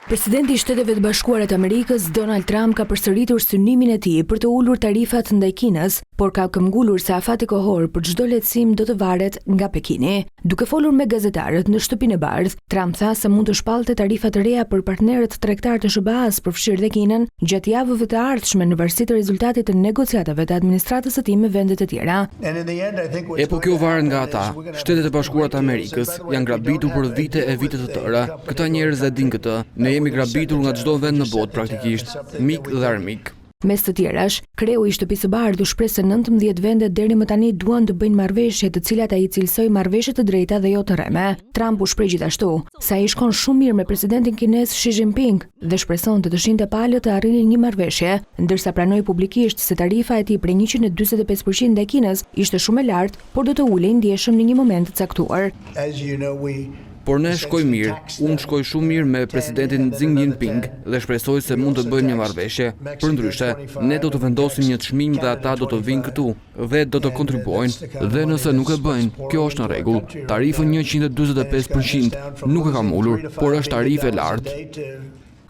Presidenti i Shteteve të Bashkuara të Amerikës, Donald Trump, ka përsëritur synimin e tij për të ulur tarifat ndaj Kinës, por ka këmbgulur se afati kohor për çdo lehtësim do të varet nga Pekini. Duke folur me gazetarët në Shtëpinë e Bardhë, Trump tha se mund të shpallte tarifa të reja për partnerët tregtar të SBA-s, përfshirë dhe Kinën, gjatë javëve të ardhshme në varësi të rezultatit të negociatave të administratës së tij me vendet e tjera. Po kjo varet nga ata. Shtetet e Bashkuara të Amerikës janë grabitur për vite e vite të tëra. Këta njerëz e din këtë. Ne jemi grabitur nga çdo vend në botë praktikisht, mik dhe armik. Mes të tjerash, kreu i Shtëpisë së Bardhë shpreh se 19 vendet deri më tani duan të bëjnë marrëveshje të cilat ai cilësoi marrëveshje të drejta dhe jo të rreme. Trump u shpreh gjithashtu se ai shkon shumë mirë me presidentin kinez Xi Jinping dhe shpresonte të shinte palët të arrinin një marrëveshje, ndërsa pranoi publikisht se tarifa e tij për 145% ndaj Kinës ishte shumë e lartë, por do të ulej ndjeshëm në një moment të caktuar. Por ne shkoj mirë, unë shkoj shumë mirë me presidentin Xi Jinping dhe shpresoj se mund të bëjmë një marrëveshje. Përndryshe, ne do të vendosim një çmim dhe ata do të vinë këtu dhe do të kontribuojnë. Dhe nëse nuk e bëjnë, kjo është në rregull. Tarifën 145% nuk e kam ulur, por është tarifë e lartë.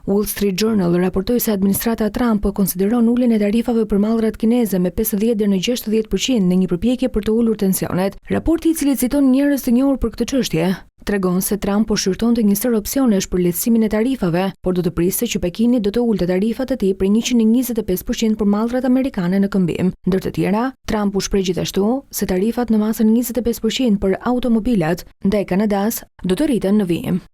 Wall Street Journal raportoi se administrata Trump po konsideron uljen e tarifave për mallrat kineze me 50 deri në 60% në një përpjekje për të ulur tensionet. Raporti, i cili citon njerëz të njohur për këtë çështje, tregon se Trump po shqyrtonte një sër opsionesh për lehtësimin e tarifave, por do të priste që Pekini do të ulte tarifat e tij për 125% për mallrat amerikane në këmbim. Ndër të tjera, Trump u shpreh gjithashtu se tarifat në masën 25% për automobilat ndaj Kanadas do të rriten në vijim.